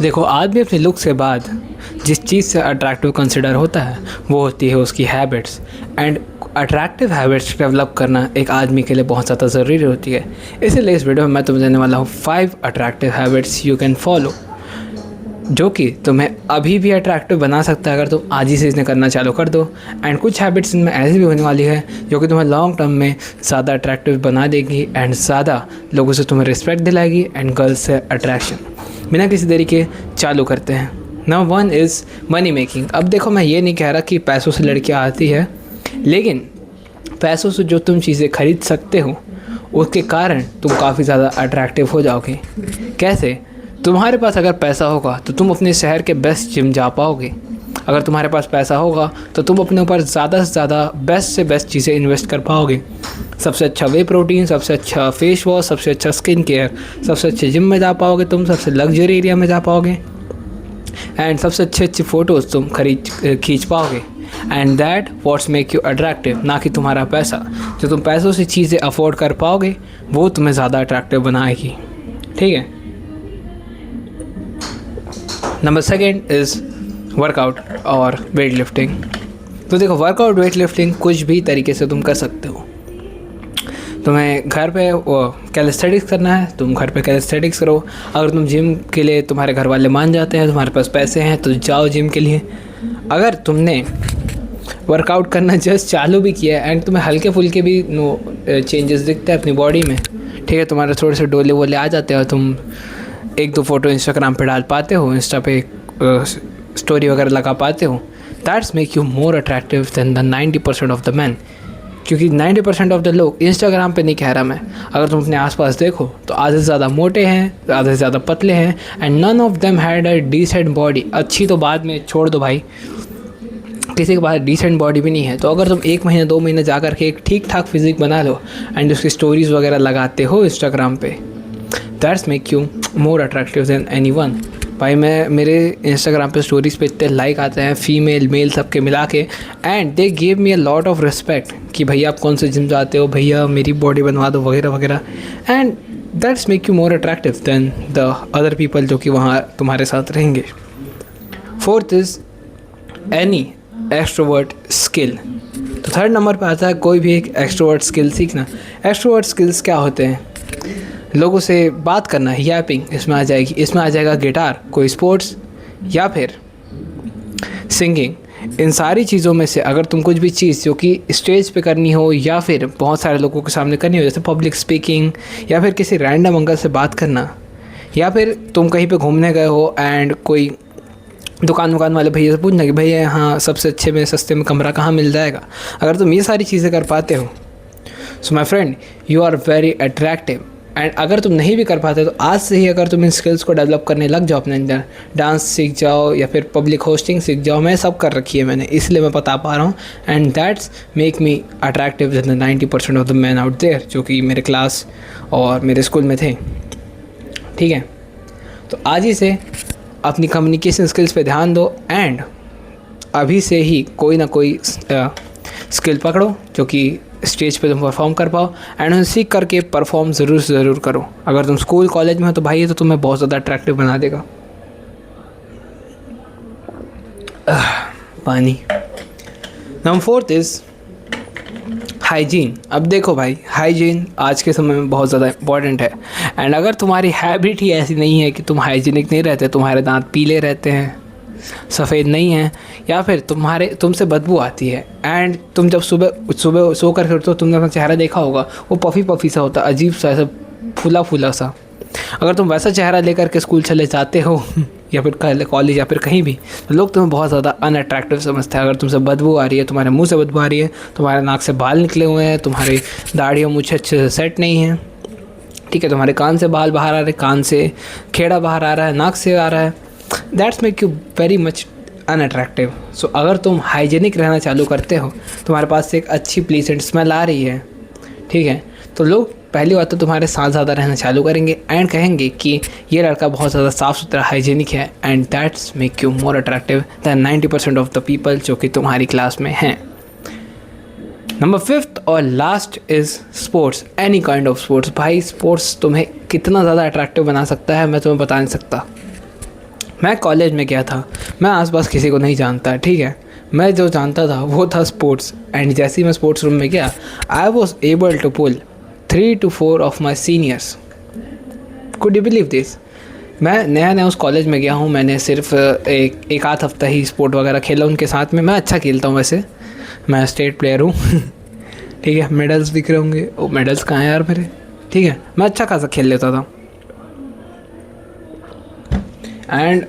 देखो, आदमी अपने लुक के बाद जिस चीज़ से अट्रैक्टिव कंसिडर होता है वो होती है उसकी habits. And attractive habits develop करना एक आदमी के लिए बहुत ज़्यादा ज़रूरी होती है। इसीलिए इस वीडियो में मैं तुम्हें देने वाला हूँ 5 attractive habits you can follow, जो कि तुम्हें अभी भी अट्रैक्टिव बना सकता है अगर तुम आज ही से इन्हें करना चालू कर दो। एंड कुछ हैबिट्स इनमें ऐसी भी होने वाली है जो कि तुम्हें लॉन्ग टर्म में ज़्यादा अट्रैक्टिव बना देगी एंड ज़्यादा लोगों से तुम्हें रिस्पेक्ट दिलाएगी एंड गर्ल्स से अट्रैक्शन। बिना किसी देरी के चालू करते हैं। Number 1 is money making. अब देखो, मैं ये नहीं कह रहा कि पैसों से लड़कियाँ आती है, लेकिन पैसों से जो तुम चीज़ें खरीद सकते हो उसके कारण तुम काफ़ी ज़्यादा अट्रैक्टिव हो जाओगे। कैसे? तुम्हारे पास अगर पैसा होगा तो तुम अपने शहर के बेस्ट जिम जा पाओगे। अगर तुम्हारे पास पैसा होगा तो तुम अपने ऊपर ज़्यादा से ज़्यादा बेस्ट से बेस्ट चीज़ें इन्वेस्ट कर पाओगे। सबसे अच्छा वे प्रोटीन, सबसे अच्छा फेस वॉश, सबसे अच्छा स्किन केयर, सबसे अच्छे जिम में जा पाओगे तुम, सबसे लग्जरी एरिया में जा पाओगे एंड सबसे अच्छे अच्छी फ़ोटोज़ तुम खींच पाओगे। And that what's make you attractive, ना कि तुम्हारा पैसा। जो तुम पैसों से चीज़ें अफोर्ड कर पाओगे वो तुम्हें ज़्यादा अट्रैक्टिव बनाएगी। ठीक है। नंबर 2 इज़ वर्कआउट और वेट लिफ्टिंग। तो देखो, वर्कआउट वेट लिफ्टिंग कुछ भी तरीके से तुम कर सकते हो। तुम्हें घर पे कैलिस्थेटिक्स करना है, तुम घर पे कैलिस्थेटिक्स करो। अगर तुम जिम के लिए तुम्हारे घर वाले मान जाते हैं, तुम्हारे पास पैसे हैं, तो जाओ जिम के लिए। अगर तुमने वर्कआउट करना जस्ट चालू भी किया है एंड तुम्हें हल्के फुल्के भी चेंजेस दिखते हैं अपनी बॉडी में, ठीक है, तुम्हारे थोड़े से डोले वोले आ जाते हैं, तुम 1-2 फ़ोटो इंस्टाग्राम पे डाल पाते हो, इंस्टा पे स्टोरी वगैरह लगा पाते हो, that's make you more attractive than the 90% of the man. क्योंकि 90% ऑफ द लोग इंस्टाग्राम पे नहीं कह रहा मैं, अगर तुम अपने आसपास देखो तो आधे से ज़्यादा मोटे हैं, आधे से ज़्यादा पतले हैं and none of them had a decent body. अच्छी तो बाद में छोड़ दो भाई, किसी के पास डिसेंट बॉडी भी नहीं है। तो अगर तुम 1 महीना 2 महीने जा कर के एक ठीक ठाक फिजिक बना लो एंड उसकी स्टोरीज़ वगैरह लगाते हो इंस्टाग्राम पे, that's make you more attractive than anyone. भाई, मैं मेरे इंस्टाग्राम पे स्टोरीज़ पे इतने लाइक आते हैं, फीमेल मेल सबके मिला के, and they give me a lot of respect कि भैया आप कौन से जिम जाते हो, भैया मेरी बॉडी बनवा दो वगैरह वगैरह। And that's make you more attractive than the other people जो कि वहाँ तुम्हारे साथ रहेंगे। 4th is any extrovert skill. तो 3rd नंबर पे आता है कोई भी एक एक्सट्रोवर्ट स्किल सीखना। एक्सट्रोवर्ट स्किल्स क्या होते हैं? लोगों से बात करना, यैपिंग इसमें आ जाएगी। इसमें आ जाएगा गिटार, कोई स्पोर्ट्स या फिर सिंगिंग। इन सारी चीज़ों में से अगर तुम कुछ भी चीज़ जो कि स्टेज पे करनी हो या फिर बहुत सारे लोगों के सामने करनी हो, जैसे पब्लिक स्पीकिंग या फिर किसी रैंडम अंकल से बात करना, या फिर तुम कहीं पे घूमने गए हो एंड कोई दुकान वाले भैया से पूछना कि भैया यहाँ सबसे अच्छे में सस्ते में कमरा कहाँ मिल जाएगा। अगर तुम ये सारी चीज़ें कर पाते हो, so my friend, you are very attractive. And अगर तुम नहीं भी कर पाते तो आज से ही अगर तुम इन स्किल्स को डेवलप करने लग जाओ अपने अंदर, डांस सीख जाओ या फिर पब्लिक होस्टिंग सीख जाओ। मैं सब कर रखी है मैंने, इसलिए मैं बता पा रहा हूँ। And that's make me attractive than the 90% of the man out there जो कि मेरे क्लास और मेरे स्कूल में थे। ठीक है, तो आज ही से अपनी कम्युनिकेशन स्किल्स पे ध्यान दो एंड अभी से ही कोई ना कोई स्किल पकड़ो जो कि स्टेज पे तुम परफॉर्म कर पाओ एंड उन्हें सीख करके परफॉर्म ज़रूर करो। अगर तुम स्कूल कॉलेज में हो तो भाई ये तो तुम्हें बहुत ज़्यादा अट्रैक्टिव बना देगा। पानी। Number 4th is hygiene. अब देखो भाई, हाइजीन आज के समय में बहुत ज़्यादा इंपॉर्टेंट है एंड अगर तुम्हारी हैबिट ही ऐसी नहीं है कि तुम हाइजीनिक नहीं रहते, तुम्हारे दांत पीले रहते हैं, सफ़ेद नहीं है, या फिर तुमसे बदबू आती है एंड तुम जब सुबह सो कर उठते हो, तुमने अपना चेहरा देखा होगा, वो पफ़ी सा होता है, अजीब सा, ऐसा फूला सा। अगर तुम वैसा चेहरा लेकर के स्कूल चले जाते हो या फिर कॉलेज या फिर कहीं भी, तो लोग तुम्हें बहुत ज़्यादा अनअट्रैक्टिव समझते हैं। अगर तुमसे बदबू आ रही है, तुम्हारे मुंह से बदबू आ रही है, तुम्हारे नाक से बाल निकले हुए हैं, तुम्हारी दाढ़ी और मूंछें अच्छे से सेट नहीं है, ठीक है, तुम्हारे कान से बाल बाहर आ रहे हैं, कान से खेड़ा बाहर आ रहा है, नाक से आ रहा है, that's make you very much unattractive. So अगर तुम हाइजीनिक रहना चालू करते हो, तुम्हारे पास से एक अच्छी प्लीजेंट स्मेल आ रही है, ठीक है, तो लोग पहली बात तो तुम्हारे साथ ज़्यादा रहना चालू करेंगे एंड कहेंगे कि ये लड़का बहुत ज़्यादा साफ़ सुथरा हाइजीनिक है and that's make you more attractive than 90% of the people जो कि तुम्हारी क्लास में हैं। नंबर 5th और last is sports, any kind of sports. भाई स्पोर्ट्स तुम्हें कितना ज़्यादा अट्रैक्टिव बना सकता है मैं तुम्हें बता नहीं सकता। मैं कॉलेज में गया था, मैं आसपास किसी को नहीं जानता, ठीक है। मैं जो जानता था वो था स्पोर्ट्स, एंड जैसे ही मैं स्पोर्ट्स रूम में गया, I was able to pull 3 to 4 of my seniors. Could you believe this? मैं नया नया उस कॉलेज में गया हूँ, मैंने सिर्फ एक आध हफ्ता ही स्पोर्ट वगैरह खेला उनके साथ में। मैं अच्छा खेलता हूँ वैसे, मैं स्टेट प्लेयर हूँ ठीक है, मेडल्स दिख रहे होंगे, वो मेडल्स कहाँ हैं यार मेरे, ठीक है। मैं अच्छा खासा खेल लेता था। एंड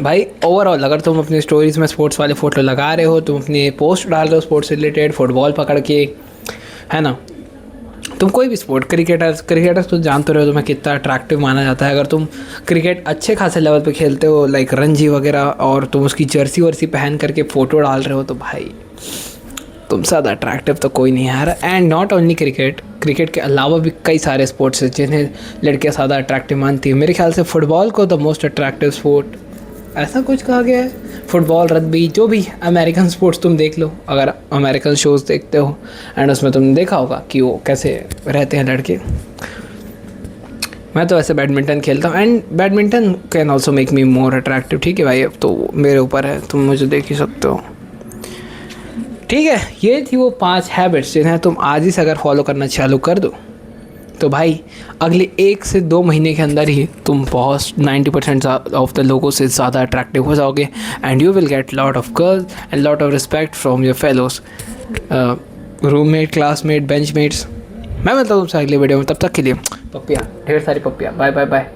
भाई ओवरऑल अगर तुम अपनी स्टोरीज़ में स्पोर्ट्स वाले फ़ोटो लगा रहे हो, तुम अपनी पोस्ट डाल रहे हो स्पोर्ट्स से रिलेटेड, फुटबॉल पकड़ के, है ना, तुम कोई भी स्पोर्ट, क्रिकेटर्स तो जानते रहो तुम्हें कितना अट्रैक्टिव माना जाता है। अगर तुम क्रिकेट अच्छे खासे लेवल पे खेलते हो, लाइक रणजी वगैरह, और तुम उसकी जर्सी वर्सी पहन करके फ़ोटो डाल रहे हो, तो भाई तुमसे ज़्यादा अट्रैक्टिव तो कोई नहीं है यार। एंड नॉट ओनली क्रिकेट के अलावा भी कई सारे स्पोर्ट्स हैं जिन्हें लड़कियाँ ज़्यादा अट्रैक्टिव मानती हैं। मेरे ख्याल से फ़ुटबॉल को द मोस्ट अट्रैक्टिव स्पोर्ट ऐसा कुछ कहा गया है। फुटबॉल, रग्बी, जो भी अमेरिकन स्पोर्ट्स तुम देख लो, अगर अमेरिकन शोज़ देखते हो, एंड उसमें तुमने देखा होगा कि वो कैसे रहते हैं लड़के। मैं तो वैसे बैडमिंटन खेलता हूँ, and badminton can also make me more attractive, ठीक है भाई, अब तो मेरे ऊपर है, तुम मुझे देख ही सकते हो, ठीक है। ये थी वो 5 हैबिट्स जिन्हें तुम आज ही से अगर फॉलो करना चालू कर दो तो भाई अगले 1 से 2 महीने के अंदर ही तुम बहुत 90% ऑफ द लोगों से ज़्यादा अट्रैक्टिव हो जाओगे, and you will get lot of girls and lot of respect from your fellows, roommate, classmate, benchmates. मैं मिलता हूँ तुमसे अगले वीडियो में, तब तक के लिए पप्पिया, ढेर सारी पप्पिया, बाय बाय बाय बाय।